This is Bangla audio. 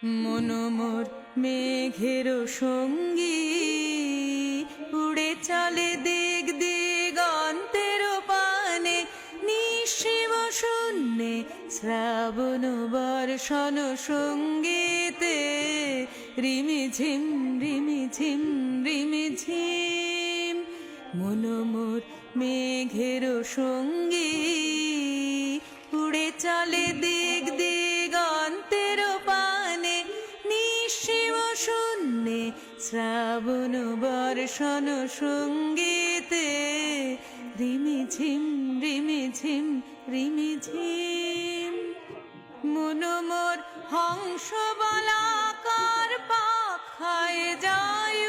মনোমোর মেঘের সঙ্গী উড়ে চলে দিগ দিগন্তের পানে, নিঃসীম শূন্যে শ্রাবণ বর্ষণ সঙ্গীতে রিমিঝিম রিমিঝিম রিমিঝিম। মনোমোর মেঘের সঙ্গী উড়ে চলে দিগ দিগন্তের পানে, নিঃসীম শূন্যে শ্রাবণ বর্ষণ সঙ্গীতে রিমিঝিম রিমিঝিম রিমিঝিম। মনোমোর হংস বলাকার পাখায় যায়